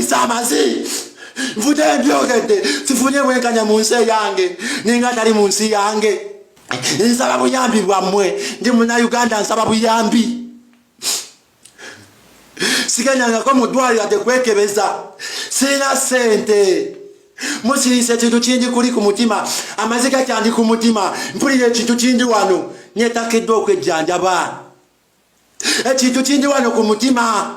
balisa amazi mvute byogede sifunye wenkanya munsi yange ninga tali munsi yange nsaba buyambi bwamwe ndi muna Uganda nsaba buyambi siganyanga ko mudwali atekwekebeza sina sente musirise kintu kindi kuli ku mutima amazika cyandi ku mutima mpulire kintu kindi wano nyetakedde okwejjanjaba ekintu kindi wano ku mutima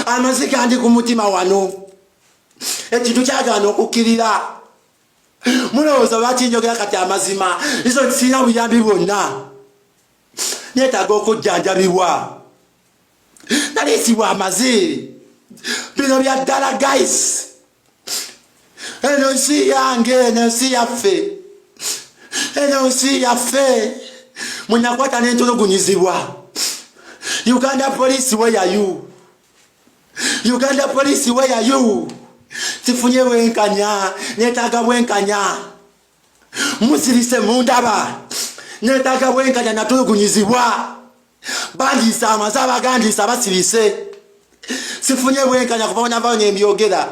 amazika andi ku mutima wano ekintu kyagana okukirira mulowooza bakinjogera kati amazima izo sina buyambi bwonna nyetaaga okujjanjabibwa nalisibwa amazi bino bya ddala guys eno nsi yange eno nsi yaffe eno nsi yaffe munyakwata n'entulugunyizibwa Uganda police where are you? Uganda police where are you? Sifunye wenkanya netaaga wenkanya musirise mundaba netaaga wenkanya natulugunyizibwa bandisa amazaba gandisa basirise sifunye wenkanya kubona bane emyogera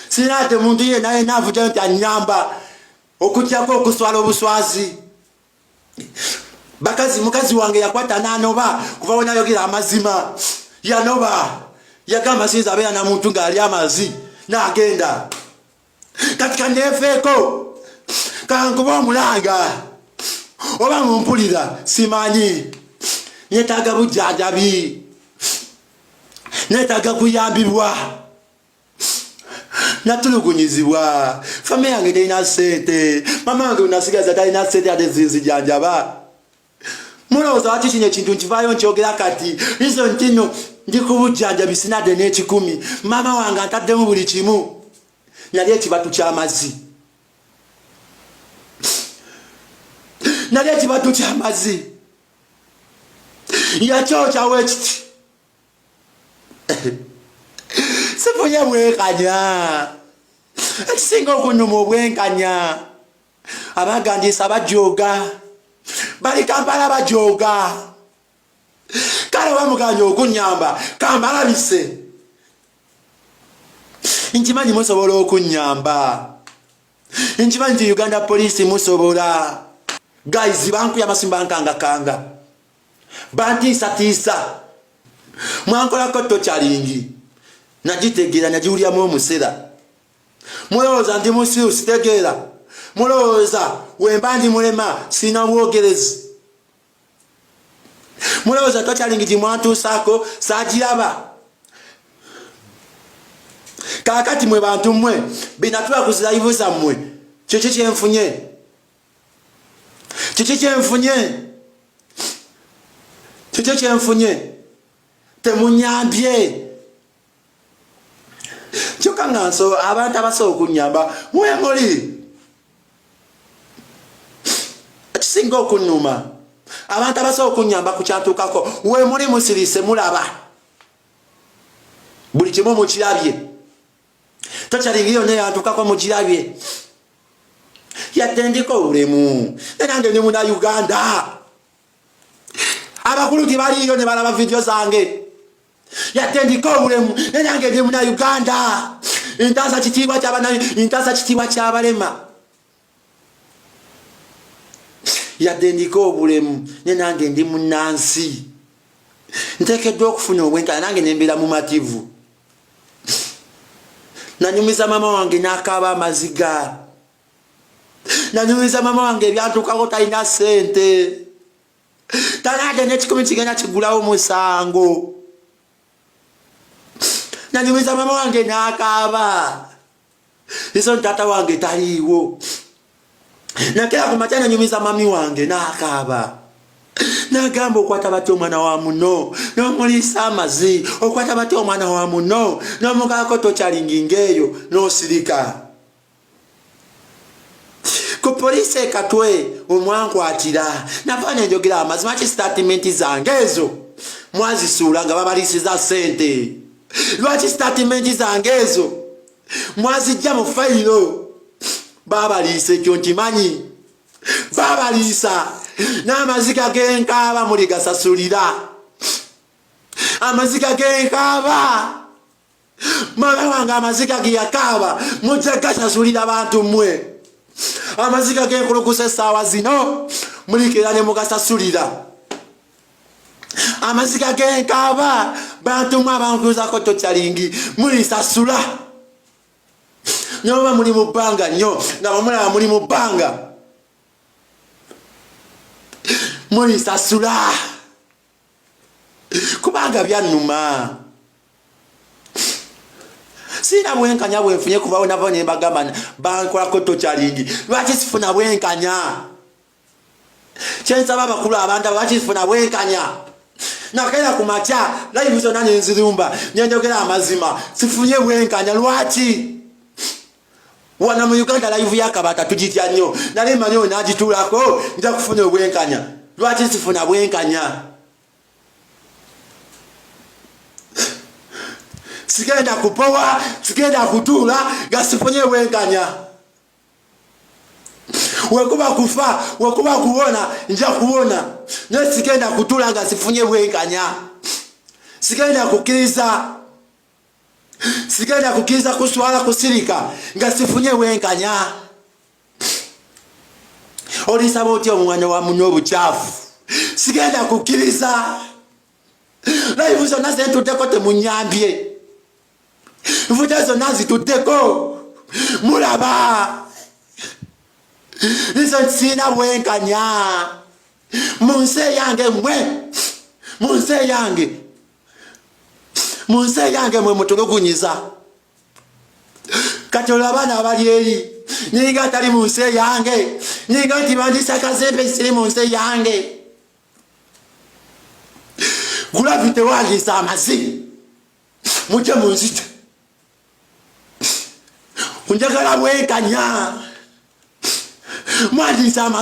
sinate muntu ye naye navuga nti anyamba okutyako okuswala obuswazi bakazi mukazi wange yakwata nanoba kubona yogera amazima yanoba yagamba sinza abeera na muntu ngali amazi nagenda katika nefeko kankuba omulanga oba mumpulira simanyi nyetaaga bujjanjabi netaaga kuyambibwa natulugunyizibwa fame yange terina sente mama wange unasigaza talina sente ate zinzijanjaba mulowooza lwaki kino ekintu nkivaayo nkyogera kati izo ntino ndi ku bujjanjabi sinadde n'ekikumi mama wange antaddemu buli kimu nali ekibatu ky'amazzi nali ekibatu ky'amazzi yakyokyawo ekiti sifunye bwenkanya ekisinga okunuma obwenkanya abagandisa bajoga bali Kampala bajoga kale bamuganya okunyamba kambalabise nkimanyi musobola okunyamba nkimanyi nti Uganda police musobola guys bankuya masimba nkanga bantiisa mwankolako tochalingi nagitegera nagiwulyamu omusera mulowooza ndi musiru sitegeera mulowooza wemba ndi mulema sina bwogerezi mulowooza tochalingi gimwantuusaako saagiraba kaakati mwe bantu mmwe binatula ku zirayivu zammwe kiki kyenfunye temunyambye kyokka nga nso abantu abasobola okunyamba mwemuli ekisinga okunnuma abantu abasobola okunyamba ku kyantuukako wemuli musirise mulaba buli kimu mukirabye tokyalingiyo neyantuukako mukirabye yadde ndiko obulemu nenange ndi muna Uganda abakulu tibaliyo ne balaba video zange yadde ndiko obulemu nenange ndi muna Uganda intaasa kitiibwa ky'abalema yadde ndiko obulemu nenange ndi munansi nteekeddwa okufuna obwenkanya nange nembeera mu mativu nanyumiza mama wange n'akaaba amaziga nanyumiza mama wange ebyantuukako talina sente tanadde n'ekikumi kigenda kigulawo musango nanyumiza mama wange n'akaaba iso tata wange taliiwo nakera ku makya nanyumiza mami wange n'akaaba nagamba okwata batya omwana wa muno n'omuliisa amazi okwata batya omwana wa muno n'omugako tokyalingingeeyo n'osirika ku poliisi ekatwe omwankwatira nava nenjogera amazima ki statimenti zange ezo mwazisuula nga babalisiza sente lwaki statimenti zange ezo mwazijja mu fayiro babaliisa ekyo nkimanyi babaliisa n'amaziga g'enkaaba muli gasasulira amaziga g'enkaaba Mama wange amazika giyakaba mujja gasasulira abantu mmwe. Amazika genkulukuse essaawa zino mulikira ne mugasasulira. Amazika genkaba bantu mmwe abankuzako tokyalingi mulisasula. Nyoba muli mu bbanga nnyo nga bamulaba muli mu bbanga mulisasula kubanga byannuma. Sina bwenkanya bwenfunye kubawo nabo ne bagamba bankolako tokyalingi. Lwaki sifuna bwenkanya? Kyensaba abakulu abantu lwaki sifuna bwenkanya? Nakera ku makya live zonna nenzirumba nyenjogera amazima sifunye bwenkanya. Lwaki? Wana mu Uganda live yakabata tugitya nnyo nali manyo nagitulako nja kufuna obwenkanya. Lwaki sifuna bwenkanya? Sigenda kupowa, sigenda kutula, gasifunye bwenkanya. Wekuba kufa, wekuba kuona, nja kuona. Ne sigenda kutula gasifunye bwenkanya. Sigenda kukiriza. Sigenda kukiriza kuswala kusirika, gasifunye bwenkanya. Olisaba otya omwana wa munno obuchafu. Sigenda kukiriza. Live zonna zentudeko temunyambye. Mvuta zonna zituddeko mulaba. Nizo sina bwenkanya. Munse yange mwe. Munse yange. Munse yange mwe mutugugunyiza. Kati olabana abali eri. Ninga tali munse yange. Ninga ntibandisa kazembe siri munse yange. Gulabite wangisa amazzi. Mujje munzite. Unjagala bwenkanya. Mwandisa amazzi.